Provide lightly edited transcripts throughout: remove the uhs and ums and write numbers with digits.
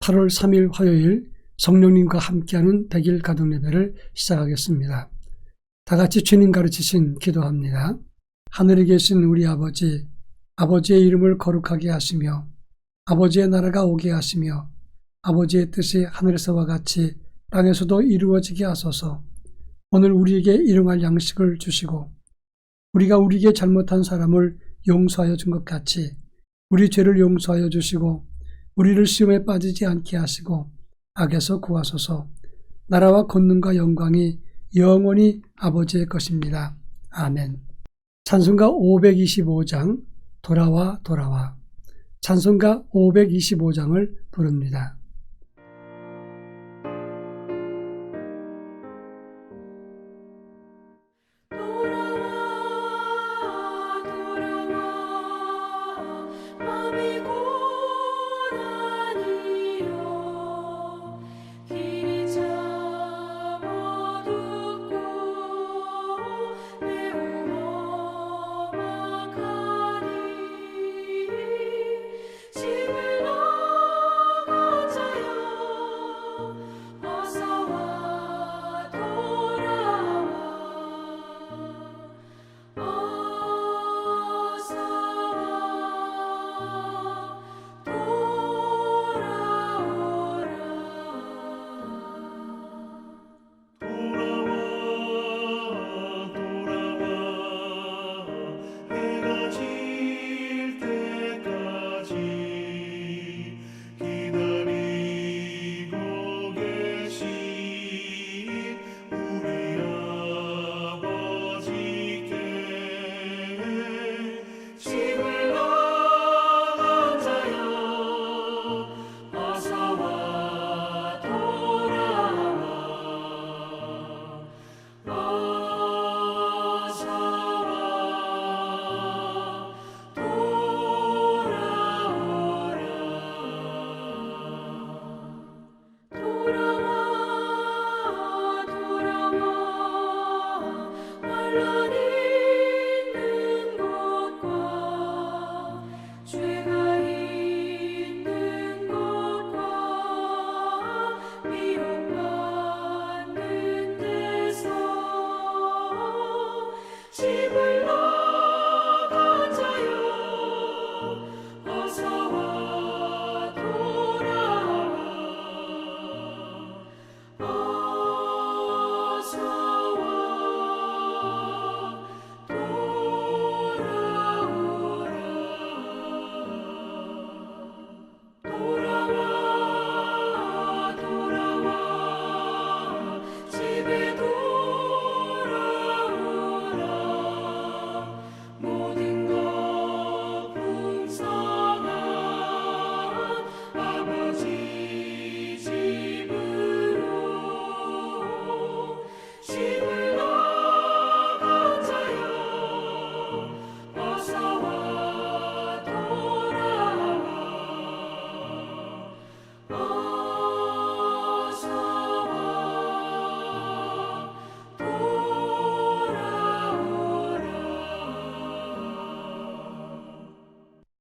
8월 3일 화요일 성령님과 함께하는 100일 가정 예배를 시작하겠습니다. 다 같이 주님 가르치신 기도합니다. 하늘에 계신 우리 아버지, 아버지의 이름을 거룩하게 하시며 아버지의 나라가 오게 하시며 아버지의 뜻이 하늘에서와 같이 땅에서도 이루어지게 하소서. 오늘 우리에게 일용할 양식을 주시고 우리가 우리에게 잘못한 사람을 용서하여 준 것 같이 우리 죄를 용서하여 주시고 우리를 시험에 빠지지 않게 하시고 악에서 구하소서. 나라와 권능과 영광이 영원히 아버지의 것입니다. 아멘. 찬송가 525장 돌아와 돌아와. 찬송가 525장을 부릅니다.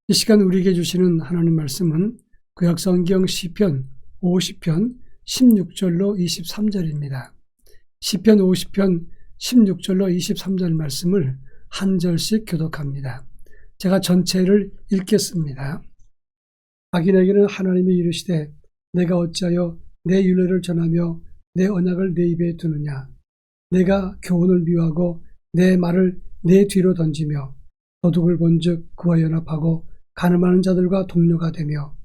이 시간 우리에게 주시는 하나님 말씀은 구약성경 시편 50편 16절로 23절입니다. 시편 50편 16절로 23절 말씀을 한 절씩 교독합니다. 제가 전체를 읽겠습니다. 악인에게는 하나님이 이르시되 내가 어찌하여 내 율례를 전하며 내 언약을 내 입에 두느냐. 내가 교훈을 미워하고 내 말을 내 뒤로 던지며 도둑을 본즉 그와 연합하고 가늠하는 자들과 동료가 되며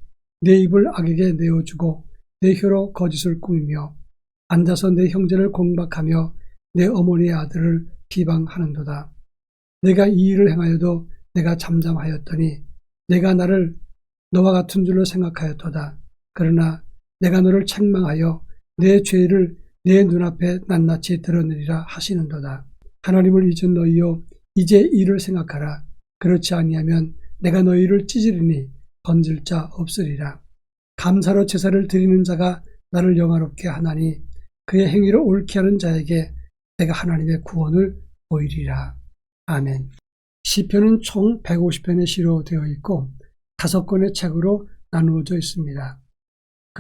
내 입을 악에게 내어주고 내 혀로 거짓을 꾸미며 앉아서 내 형제를 공박하며 내 어머니의 아들을 비방하는도다. 내가 이 일을 행하여도 내가 잠잠하였더니 내가 나를 너와 같은 줄로 생각하였도다. 그러나 내가 너를 책망하여 내 죄를 내 눈앞에 낱낱이 드러내리라 하시는도다. 하나님을 잊은 너희여 이제 이를 생각하라. 그렇지 아니하면 내가 너희를 찢으리니 건질 자 없으리라. 감사로 제사를 드리는 자가 나를 영화롭게 하나니 그의 행위를 옳게 하는 자에게 내가 하나님의 구원을 보이리라. 아멘. 시편은 총 150편의 시로 되어 있고 5권의 책으로 나누어져 있습니다.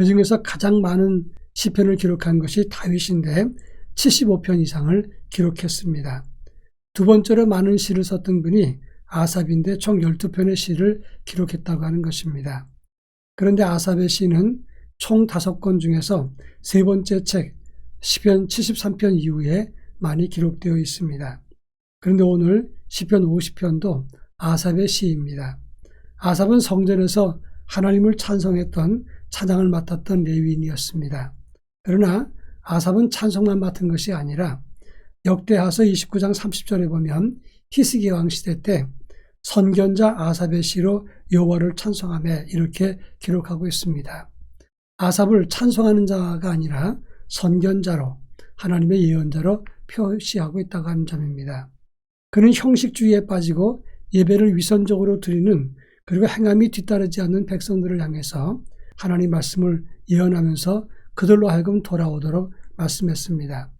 그 중에서 가장 많은 시편을 기록한 것이 다윗인데 75편 이상을 기록했습니다. 두 번째로 많은 시를 썼던 분이 아삽인데 총 12편의 시를 기록했다고 하는 것입니다. 그런데 아삽의 시는 총 5권 중에서 세 번째 책 시편 73편 이후에 많이 기록되어 있습니다. 그런데 오늘 시편 50편도 아삽의 시입니다. 아삽은 성전에서 하나님을 찬송했던 찬양을 맡았던 레위인이었습니다. 그러나 아삽은 찬송만 맡은 것이 아니라 역대하서 29장 30절에 보면 히스기 왕 시대 때 선견자 아삽의 시로 여호와를 찬송하며 이렇게 기록하고 있습니다. 아삽을 찬송하는 자가 아니라 선견자로 하나님의 예언자로 표시하고 있다고 하는 점입니다. 그는 형식주의에 빠지고 예배를 위선적으로 드리는 그리고 행함이 뒤따르지 않는 백성들을 향해서 하나님 말씀을 예언하면서 그들로 하여금 돌아오도록 말씀했습니다.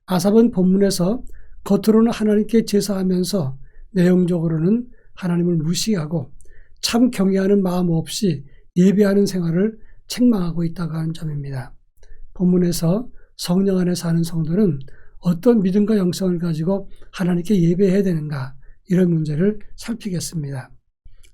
아삽은 본문에서 겉으로는 하나님께 제사하면서 내용적으로는 하나님을 무시하고 참 경외하는 마음 없이 예배하는 생활을 책망하고 있다고 하는 점입니다. 본문에서 성령 안에 사는 성도는 어떤 믿음과 영성을 가지고 하나님께 예배해야 되는가 이런 문제를 살피겠습니다.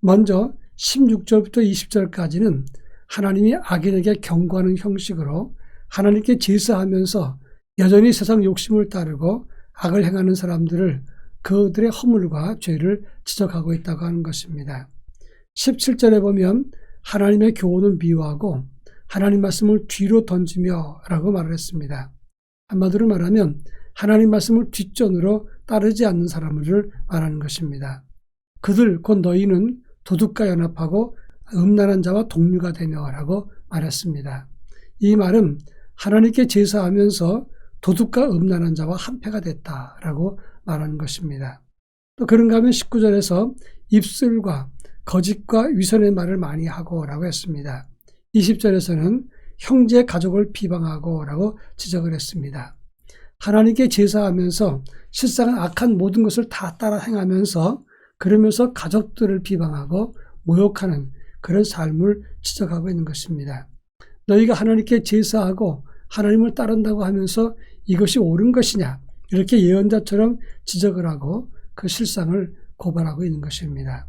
먼저 16절부터 20절까지는 하나님이 악인에게 경고하는 형식으로 하나님께 제사하면서 여전히 세상 욕심을 따르고 악을 행하는 사람들을 그들의 허물과 죄를 지적하고 있다고 하는 것입니다. 17절에 보면 하나님의 교훈을 미워하고 하나님 말씀을 뒤로 던지며 라고 말을 했습니다. 한마디로 말하면 하나님 말씀을 뒷전으로 따르지 않는 사람들을 말하는 것입니다. 그들 곧 너희는 도둑과 연합하고 음란한 자와 동류가 되며 라고 말했습니다. 이 말은 하나님께 제사하면서 도둑과 음란한 자와 한패가 됐다라고 말하는 것입니다. 또 그런가 하면 19절에서 입술과 거짓과 위선의 말을 많이 하고 라고 했습니다. 20절에서는 형제 가족을 비방하고 라고 지적을 했습니다. 하나님께 제사하면서 실상은 악한 모든 것을 다 따라 행하면서 그러면서 가족들을 비방하고 모욕하는 그런 삶을 지적하고 있는 것입니다. 너희가 하나님께 제사하고 하나님을 따른다고 하면서 이것이 옳은 것이냐 이렇게 예언자처럼 지적을 하고 그 실상을 고발하고 있는 것입니다.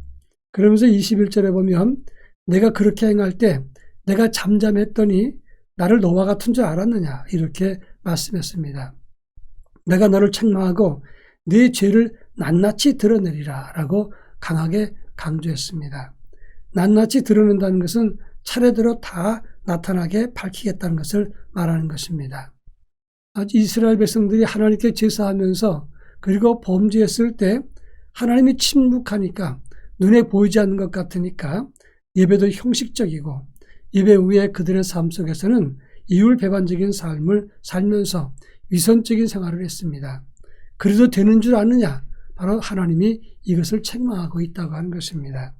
그러면서 21절에 보면 내가 그렇게 행할 때 내가 잠잠했더니 나를 너와 같은 줄 알았느냐 이렇게 말씀했습니다. 내가 너를 책망하고 네 죄를 낱낱이 드러내리라 라고 강하게 강조했습니다. 낱낱이 드러낸다는 것은 차례대로 다 나타나게 밝히겠다는 것을 말하는 것입니다. 이스라엘 백성들이 하나님께 제사하면서 그리고 범죄했을 때 하나님이 침묵하니까 눈에 보이지 않는 것 같으니까 예배도 형식적이고 예배 후에 그들의 삶 속에서는 이율배반적인 삶을 살면서 위선적인 생활을 했습니다. 그래도 되는 줄 아느냐? 바로 하나님이 이것을 책망하고 있다고 하는 것입니다.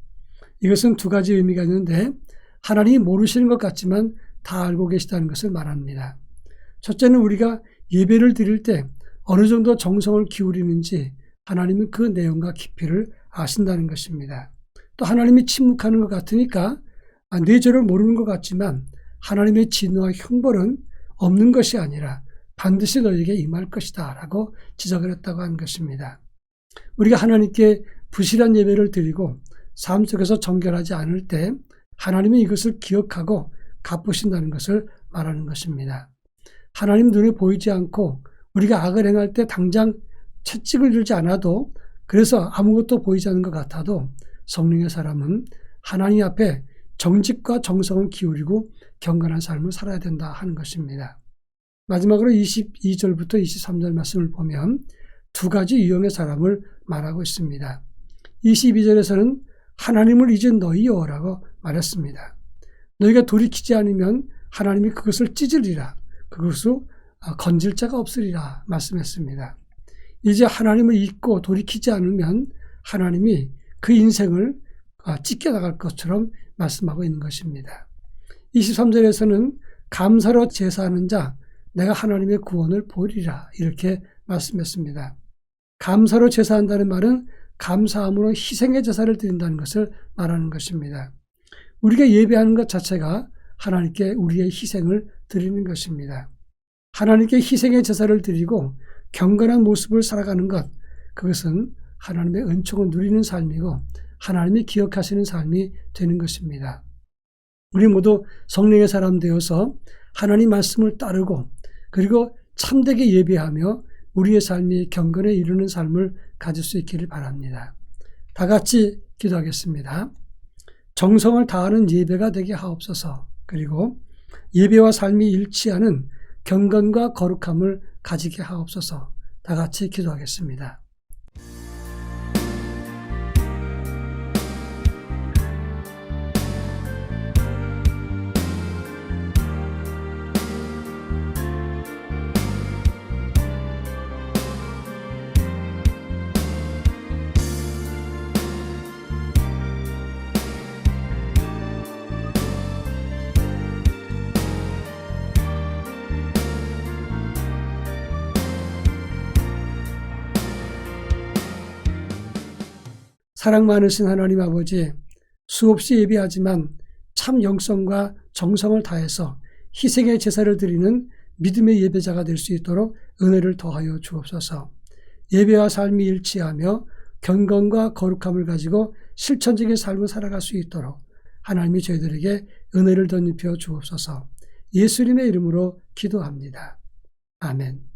이것은 두 가지 의미가 있는데 하나님이 모르시는 것 같지만 다 알고 계시다는 것을 말합니다. 첫째는 우리가 예배를 드릴 때 어느 정도 정성을 기울이는지 하나님은 그 내용과 깊이를 아신다는 것입니다. 또 하나님이 침묵하는 것 같으니까 내 죄를 모르는 것 같지만 하나님의 진노와 형벌은 없는 것이 아니라 반드시 너에게 임할 것이다 라고 지적을 했다고 하는 것입니다. 우리가 하나님께 부실한 예배를 드리고 삶 속에서 정결하지 않을 때 하나님이 이것을 기억하고 갚으신다는 것을 말하는 것입니다. 하나님 눈에 보이지 않고 우리가 악을 행할 때 당장 채찍을 들지 않아도 그래서 아무것도 보이지 않는 것 같아도 성령의 사람은 하나님 앞에 정직과 정성을 기울이고 경건한 삶을 살아야 된다 하는 것입니다. 마지막으로 22절부터 23절 말씀을 보면 두 가지 유형의 사람을 말하고 있습니다. 22절에서는 하나님을 잊은 너희여라고 말했습니다. 너희가 돌이키지 않으면 하나님이 그것을 찢으리라. 그것을 건질 자가 없으리라 말씀했습니다. 이제 하나님을 잊고 돌이키지 않으면 하나님이 그 인생을 찢겨나갈 것처럼 말씀하고 있는 것입니다. 23절에서는 감사로 제사하는 자 내가 하나님의 구원을 보리라 이렇게 말씀했습니다. 감사로 제사한다는 말은 감사함으로 희생의 제사를 드린다는 것을 말하는 것입니다. 우리가 예배하는 것 자체가 하나님께 우리의 희생을 드리는 것입니다. 하나님께 희생의 제사를 드리고 경건한 모습을 살아가는 것, 그것은 하나님의 은총을 누리는 삶이고 하나님이 기억하시는 삶이 되는 것입니다. 우리 모두 성령의 사람 되어서 하나님 말씀을 따르고 그리고 참되게 예배하며 우리의 삶이 경건에 이르는 삶을 가질 수 있기를 바랍니다. 다 같이 기도하겠습니다. 정성을 다하는 예배가 되게 하옵소서. 그리고 예배와 삶이 일치하는 경건과 거룩함을 가지게 하옵소서. 다 같이 기도하겠습니다. 사랑 많으신 하나님 아버지, 수없이 예배하지만 참 영성과 정성을 다해서 희생의 제사를 드리는 믿음의 예배자가 될 수 있도록 은혜를 더하여 주옵소서. 예배와 삶이 일치하며 경건과 거룩함을 가지고 실천적인 삶을 살아갈 수 있도록 하나님이 저희들에게 은혜를 덧입혀 주옵소서. 예수님의 이름으로 기도합니다. 아멘.